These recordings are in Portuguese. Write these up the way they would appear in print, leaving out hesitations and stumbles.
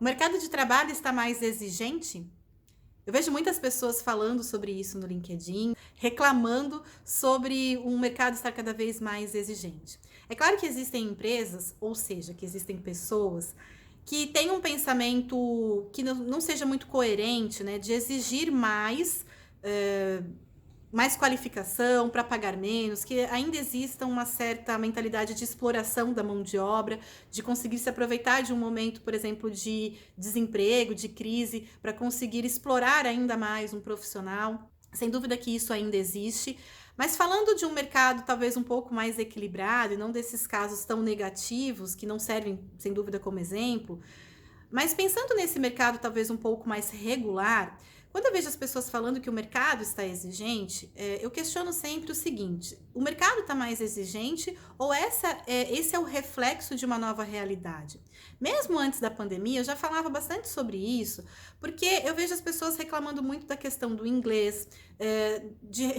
O mercado de trabalho está mais exigente? Eu vejo muitas pessoas falando sobre isso no LinkedIn, reclamando sobre um mercado estar cada vez mais exigente. É claro que existem empresas, ou seja, que existem pessoas que têm um pensamento que não seja muito coerente, né, de exigir mais qualificação para pagar menos, que ainda exista uma certa mentalidade de exploração da mão de obra, de conseguir se aproveitar de um momento, por exemplo, de desemprego, de crise, para conseguir explorar ainda mais um profissional. Sem dúvida que isso ainda existe, mas falando de um mercado talvez um pouco mais equilibrado e não desses casos tão negativos que não servem, sem dúvida, como exemplo, mas pensando nesse mercado talvez um pouco mais regular, quando eu vejo as pessoas falando que o mercado está exigente, eu questiono sempre o seguinte: o mercado está mais exigente ou esse é o reflexo de uma nova realidade? Mesmo antes da pandemia, eu já falava bastante sobre isso, porque eu vejo as pessoas reclamando muito da questão do inglês,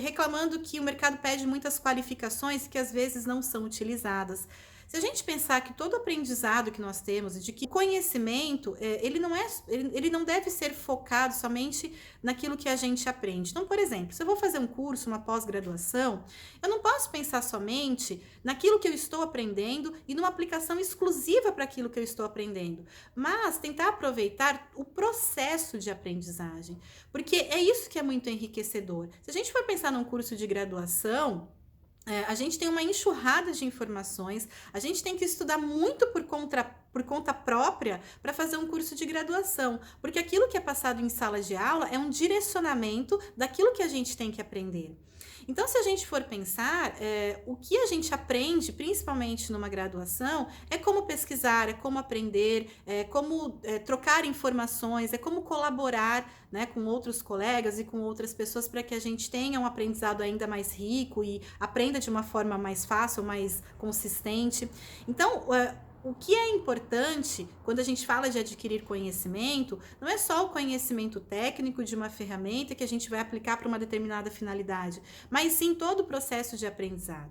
reclamando que o mercado pede muitas qualificações que às vezes não são utilizadas. Se a gente pensar que todo aprendizado que nós temos e de que conhecimento, ele não deve ser focado somente naquilo que a gente aprende. Então, por exemplo, se eu vou fazer um curso, uma pós-graduação, eu não posso pensar somente naquilo que eu estou aprendendo e numa aplicação exclusiva para aquilo que eu estou aprendendo, mas tentar aproveitar o processo de aprendizagem, porque é isso que é muito enriquecedor. Se a gente for pensar num curso de graduação, a gente tem uma enxurrada de informações, a gente tem que estudar muito por conta própria para fazer um curso de graduação, porque aquilo que é passado em sala de aula é um direcionamento daquilo que a gente tem que aprender. Então, se a gente for pensar, o que a gente aprende, principalmente numa graduação, é como pesquisar, é como aprender, é como trocar informações, é como colaborar, né, com outros colegas e com outras pessoas para que a gente tenha um aprendizado ainda mais rico e aprenda de uma forma mais fácil, mais consistente. Então, o que é importante quando a gente fala de adquirir conhecimento, não é só o conhecimento técnico de uma ferramenta que a gente vai aplicar para uma determinada finalidade, mas sim todo o processo de aprendizado.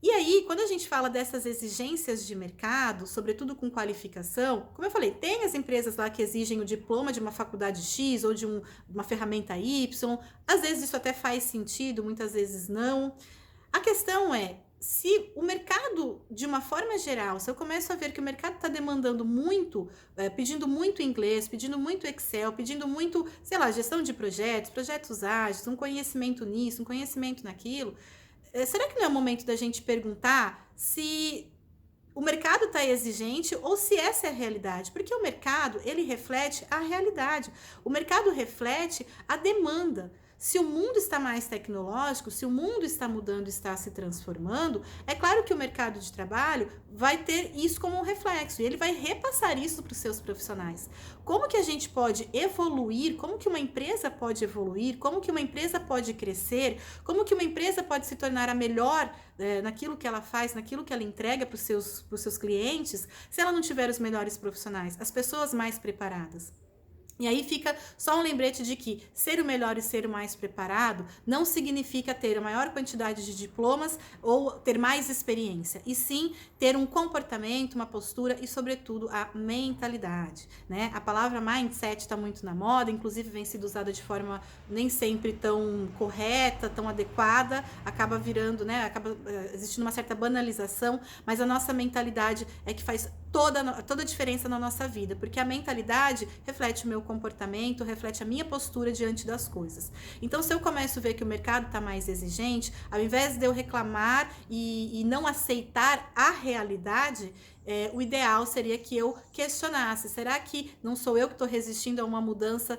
E aí, quando a gente fala dessas exigências de mercado, sobretudo com qualificação, como eu falei, tem as empresas lá que exigem o diploma de uma faculdade X ou de uma ferramenta Y, às vezes isso até faz sentido, muitas vezes não. A questão é, se o mercado, de uma forma geral, se eu começo a ver que o mercado está demandando muito, pedindo muito inglês, pedindo muito Excel, pedindo muito, sei lá, gestão de projetos, projetos ágeis, um conhecimento nisso, um conhecimento naquilo, será que não é o momento da gente perguntar se o mercado está exigente ou se essa é a realidade? Porque o mercado, ele reflete a realidade. O mercado reflete a demanda. Se o mundo está mais tecnológico, se o mundo está mudando, está se transformando, é claro que o mercado de trabalho vai ter isso como um reflexo e ele vai repassar isso para os seus profissionais. Como que a gente pode evoluir? Como que uma empresa pode evoluir? Como que uma empresa pode crescer? Como que uma empresa pode se tornar a melhor naquilo que ela faz, naquilo que ela entrega para os seus clientes, se ela não tiver os melhores profissionais, as pessoas mais preparadas? E aí fica só um lembrete de que ser o melhor e ser o mais preparado não significa ter a maior quantidade de diplomas ou ter mais experiência, e sim ter um comportamento, uma postura e, sobretudo, a mentalidade, né? A palavra mindset está muito na moda, inclusive vem sido usada de forma nem sempre tão correta, tão adequada, acaba virando, né? Acaba existindo uma certa banalização, mas a nossa mentalidade é que faz toda a diferença na nossa vida, porque a mentalidade reflete o meu comportamento, reflete a minha postura diante das coisas. Então, se eu começo a ver que o mercado está mais exigente, ao invés de eu reclamar e não aceitar a realidade, o ideal seria que eu questionasse: será que não sou eu que estou resistindo a uma mudança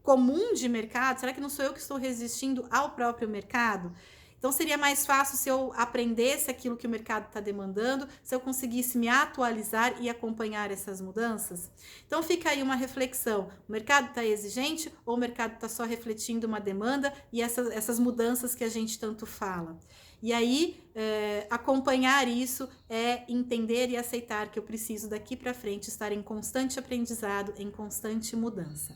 comum de mercado? Será que não sou eu que estou resistindo ao próprio mercado? Então, seria mais fácil se eu aprendesse aquilo que o mercado está demandando, se eu conseguisse me atualizar e acompanhar essas mudanças. Então, fica aí uma reflexão: o mercado está exigente ou o mercado está só refletindo uma demanda e essas mudanças que a gente tanto fala? E aí, acompanhar isso é entender e aceitar que eu preciso daqui para frente estar em constante aprendizado, em constante mudança.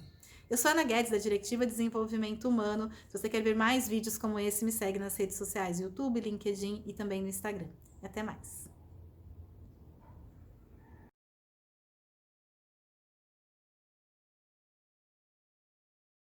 Eu sou a Ana Guedes, da Diretiva de Desenvolvimento Humano. Se você quer ver mais vídeos como esse, me segue nas redes sociais, YouTube, LinkedIn e também no Instagram. Até mais!